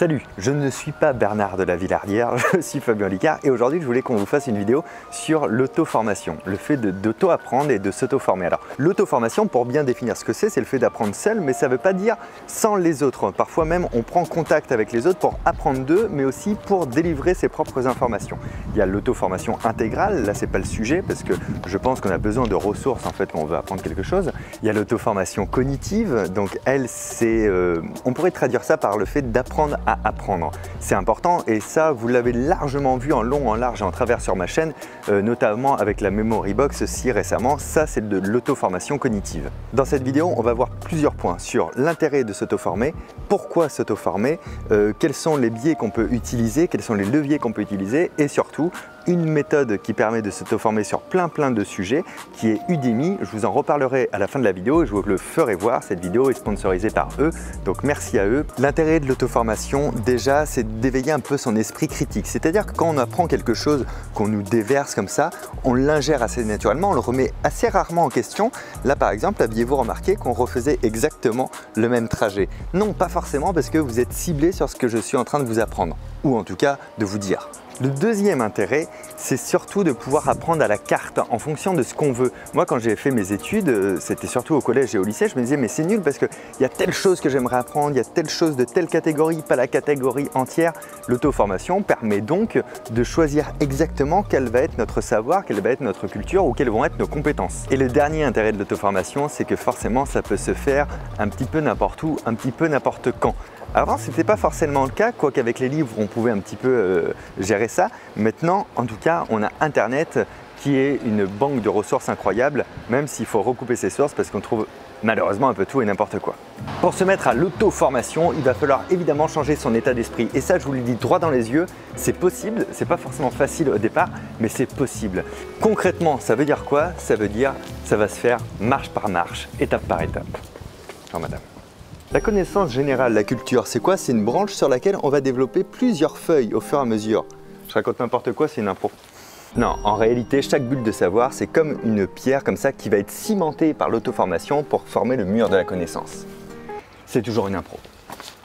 Salut, je ne suis pas Bernard de la Villardière, je suis Fabien Licard et aujourd'hui je voulais qu'on vous fasse une vidéo sur l'auto-formation, le fait d'auto-apprendre et de s'auto-former. Alors l'auto-formation, pour bien définir ce que c'est le fait d'apprendre seul, mais ça ne veut pas dire sans les autres. Parfois même on prend contact avec les autres pour apprendre d'eux, mais aussi pour délivrer ses propres informations. Il y a l'auto-formation intégrale, là c'est pas le sujet parce que je pense qu'on a besoin de ressources en fait quand on veut apprendre quelque chose. Il y a l'auto-formation cognitive, donc elle c'est, on pourrait traduire ça par le fait d'apprendre à apprendre. C'est important et ça vous l'avez largement vu en long, en large et en travers sur ma chaîne, notamment avec la Memory Box si récemment. Ça c'est de l'auto-formation cognitive. Dans cette vidéo on va voir plusieurs points sur l'intérêt de s'auto-former, pourquoi s'auto-former, quels sont les biais qu'on peut utiliser, quels sont les leviers qu'on peut utiliser et surtout une méthode qui permet de s'auto-former sur plein de sujets qui est Udemy. Je vous en reparlerai à la fin de la vidéo et je vous le ferai voir. Cette vidéo est sponsorisée par eux, donc merci à eux. L'intérêt de l'auto-formation déjà c'est d'éveiller un peu son esprit critique, c'est-à-dire que quand on apprend quelque chose, qu'on nous déverse comme ça, on l'ingère assez naturellement, on le remet assez rarement en question. Là par exemple, aviez-vous remarqué qu'on refaisait exactement le même trajet? Non, pas forcément, parce que vous êtes ciblé sur ce que je suis en train de vous apprendre, ou en tout cas de vous dire. Le deuxième intérêt, c'est surtout de pouvoir apprendre à la carte en fonction de ce qu'on veut. Moi, quand j'ai fait mes études, c'était surtout au collège et au lycée, je me disais mais c'est nul parce qu'il y a telle chose que j'aimerais apprendre, il y a telle chose de telle catégorie, pas la catégorie entière. L'auto-formation permet donc de choisir exactement quel va être notre savoir, quelle va être notre culture ou quelles vont être nos compétences. Et le dernier intérêt de l'auto-formation, c'est que forcément ça peut se faire un petit peu n'importe où, un petit peu n'importe quand. Avant, ce n'était pas forcément le cas, quoique avec les livres, on pouvait un petit peu gérer ça. Maintenant, en tout cas, on a Internet qui est une banque de ressources incroyable, même s'il faut recouper ses sources parce qu'on trouve malheureusement un peu tout et n'importe quoi. Pour se mettre à l'auto-formation, il va falloir évidemment changer son état d'esprit. Et ça, je vous le dis droit dans les yeux, c'est possible. C'est pas forcément facile au départ, mais c'est possible. Concrètement, ça veut dire quoi? Ça veut dire ça va se faire marche par marche, étape par étape. Alors, madame. La connaissance générale, la culture, c'est quoi? C'est une branche sur laquelle on va développer plusieurs feuilles au fur et à mesure. Je raconte n'importe quoi, c'est une impro. Non, en réalité, chaque bulle de savoir, c'est comme une pierre comme ça qui va être cimentée par l'auto-formation pour former le mur de la connaissance. C'est toujours une impro.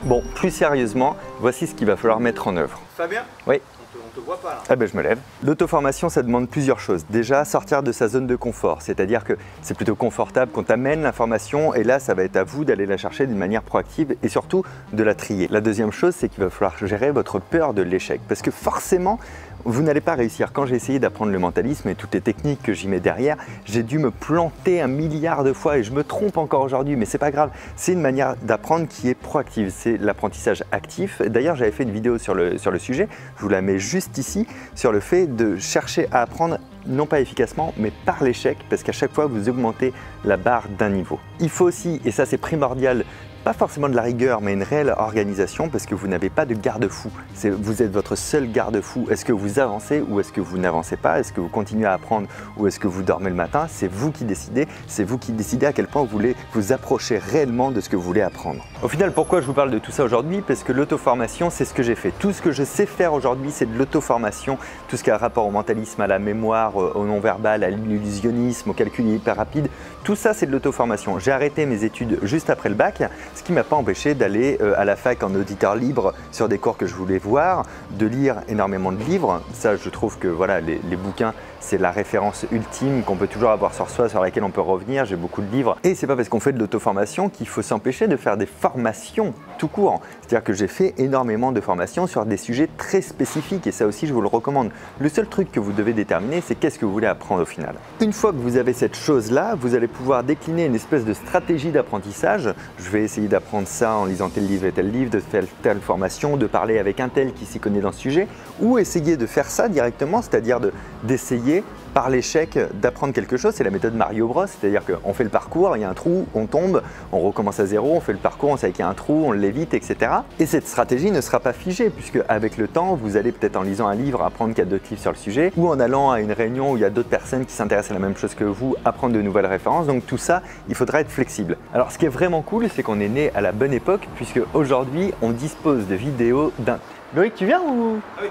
Bon, plus sérieusement, voici ce qu'il va falloir mettre en œuvre. Fabien? Oui. On te voit pas là. Ah ben je me lève. L'auto-formation, ça demande plusieurs choses. Déjà, sortir de sa zone de confort, c'est-à-dire que c'est plutôt confortable qu'on t'amène l'information et là, ça va être à vous d'aller la chercher d'une manière proactive et surtout de la trier. La deuxième chose, c'est qu'il va falloir gérer votre peur de l'échec parce que forcément, vous n'allez pas réussir. Quand j'ai essayé d'apprendre le mentalisme et toutes les techniques que j'y mets derrière, j'ai dû me planter 1 milliard de fois et je me trompe encore aujourd'hui, mais c'est pas grave. C'est une manière d'apprendre qui est proactive, c'est l'apprentissage actif. D'ailleurs, j'avais fait une vidéo sur le sujet, je vous la mets juste ici, sur le fait de chercher à apprendre non pas efficacement, mais par l'échec, parce qu'à chaque fois, vous augmentez la barre d'un niveau. Il faut aussi, et ça c'est primordial, pas forcément de la rigueur, mais une réelle organisation parce que vous n'avez pas de garde-fou. Vous êtes votre seul garde-fou. Est-ce que vous avancez ou est-ce que vous n'avancez pas? Est-ce que vous continuez à apprendre ou est-ce que vous dormez le matin? C'est vous qui décidez. C'est vous qui décidez à quel point vous voulez vous approcher réellement de ce que vous voulez apprendre. Au final, pourquoi je vous parle de tout ça aujourd'hui? Parce que l'auto-formation, c'est ce que j'ai fait. Tout ce que je sais faire aujourd'hui, c'est de l'auto-formation. Tout ce qui a rapport au mentalisme, à la mémoire, au non-verbal, à l'illusionnisme, au calcul hyper rapide. Tout ça, c'est de l'auto-formation. J'ai arrêté mes études juste après le bac, ce qui ne m'a pas empêché d'aller à la fac en auditeur libre sur des cours que je voulais voir, de lire énormément de livres. Ça, je trouve que voilà, les bouquins, c'est la référence ultime qu'on peut toujours avoir sur soi, sur laquelle on peut revenir. J'ai beaucoup de livres. Et c'est pas parce qu'on fait de l'auto-formation qu'il faut s'empêcher de faire des formations tout court. C'est-à-dire que j'ai fait énormément de formations sur des sujets très spécifiques et ça aussi, je vous le recommande. Le seul truc que vous devez déterminer, c'est qu'est-ce que vous voulez apprendre au final. Une fois que vous avez cette chose-là, vous allez pouvoir décliner une espèce de stratégie d'apprentissage. Je vais essayer d'apprendre ça en lisant tel livre et tel livre, de faire telle formation, de parler avec un tel qui s'y connaît dans ce sujet, ou essayer de faire ça directement, c'est-à-dire d'essayer par l'échec d'apprendre quelque chose. C'est la méthode Mario Bros, c'est-à-dire qu'on fait le parcours, il y a un trou, on tombe, on recommence à zéro, on fait le parcours, on sait qu'il y a un trou, on l'évite, etc. Et cette stratégie ne sera pas figée, puisque avec le temps, vous allez peut-être en lisant un livre apprendre qu'il y a d'autres livres sur le sujet, ou en allant à une réunion où il y a d'autres personnes qui s'intéressent à la même chose que vous, apprendre de nouvelles références. Donc tout ça, il faudra être flexible. Alors ce qui est vraiment cool, c'est qu'on est né à la bonne époque, puisque aujourd'hui, on dispose de vidéos d'un... Loïc, tu viens ou... Ah oui.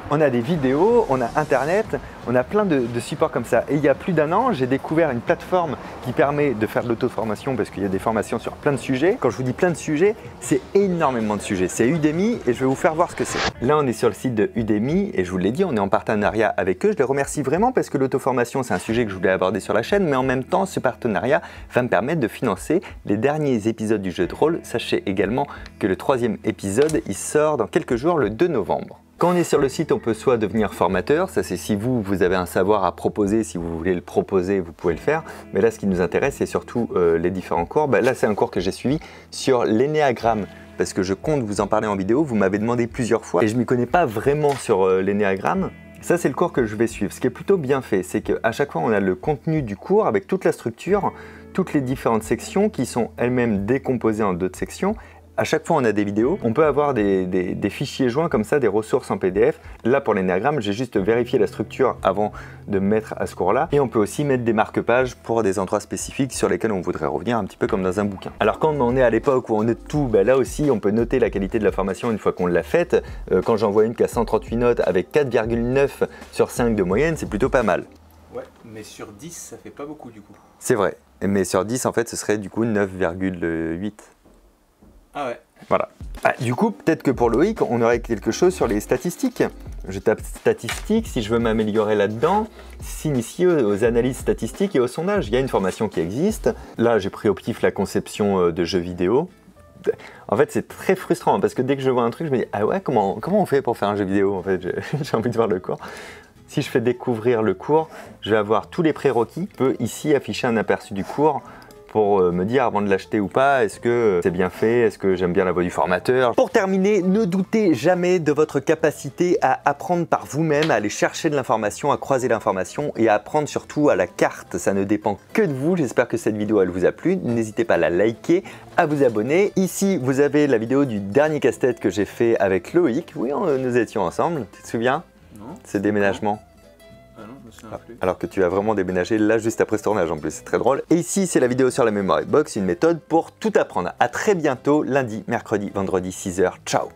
On a des vidéos, on a Internet, on a plein de supports comme ça. Et il y a plus d'1 an, j'ai découvert une plateforme qui permet de faire de l'auto-formation parce qu'il y a des formations sur plein de sujets. Quand je vous dis plein de sujets, c'est énormément de sujets. C'est Udemy et je vais vous faire voir ce que c'est. Là, on est sur le site de Udemy et je vous l'ai dit, on est en partenariat avec eux. Je les remercie vraiment parce que l'auto-formation, c'est un sujet que je voulais aborder sur la chaîne, mais en même temps, ce partenariat va me permettre de financer les derniers épisodes du jeu de rôle. Sachez également que le 3e épisode, il sort dans quelques jours, le 2 novembre. Quand on est sur le site, on peut soit devenir formateur, ça c'est si vous avez un savoir à proposer, si vous voulez le proposer, vous pouvez le faire. Mais là, ce qui nous intéresse, c'est surtout les différents cours. Là, c'est un cours que j'ai suivi sur l'énéagramme, parce que je compte vous en parler en vidéo. Vous m'avez demandé plusieurs fois et je ne m'y connais pas vraiment sur l'énéagramme. Ça, c'est le cours que je vais suivre. Ce qui est plutôt bien fait, c'est qu'à chaque fois, on a le contenu du cours avec toute la structure, toutes les différentes sections qui sont elles-mêmes décomposées en d'autres sections. À chaque fois, on a des vidéos. On peut avoir des fichiers joints comme ça, des ressources en PDF. Là, pour l'énéagramme, j'ai juste vérifié la structure avant de me mettre à ce cours-là. Et on peut aussi mettre des marque-pages pour des endroits spécifiques sur lesquels on voudrait revenir, un petit peu comme dans un bouquin. Alors, quand on est à l'époque où on note tout, là aussi, on peut noter la qualité de la formation une fois qu'on l'a faite. Quand j'en vois une qui a 138 notes avec 4,9 sur 5 de moyenne, c'est plutôt pas mal. Ouais, mais sur 10, ça fait pas beaucoup du coup. C'est vrai. Mais sur 10, en fait, ce serait du coup 9,8. Ah ouais. Voilà. Du coup, peut-être que pour Loïc, on aurait quelque chose sur les statistiques. Je tape statistiques, si je veux m'améliorer là-dedans, s'initier aux analyses statistiques et au sondage. Il y a une formation qui existe. Là, j'ai pris au pif la conception de jeux vidéo. En fait, c'est très frustrant parce que dès que je vois un truc, je me dis « Ah ouais, comment on fait pour faire un jeu vidéo ?» En fait, j'ai envie de voir le cours. Si je fais découvrir le cours, je vais avoir tous les prérequis. Je peux ici afficher un aperçu du cours pour me dire avant de l'acheter ou pas, est-ce que c'est bien fait, est-ce que j'aime bien la voix du formateur. Pour terminer, ne doutez jamais de votre capacité à apprendre par vous-même, à aller chercher de l'information, à croiser l'information et à apprendre surtout à la carte. Ça ne dépend que de vous. J'espère que cette vidéo elle vous a plu. N'hésitez pas à la liker, à vous abonner. Ici, vous avez la vidéo du dernier casse-tête que j'ai fait avec Loïc. Oui, nous étions ensemble, tu te souviens? Non. Ce déménagement. Ah non, je me souviens plus. Alors que tu as vraiment déménagé là juste après ce tournage en plus, c'est très drôle. Et ici, c'est la vidéo sur la memory box, une méthode pour tout apprendre. À très bientôt, lundi, mercredi, vendredi, 6h. Ciao!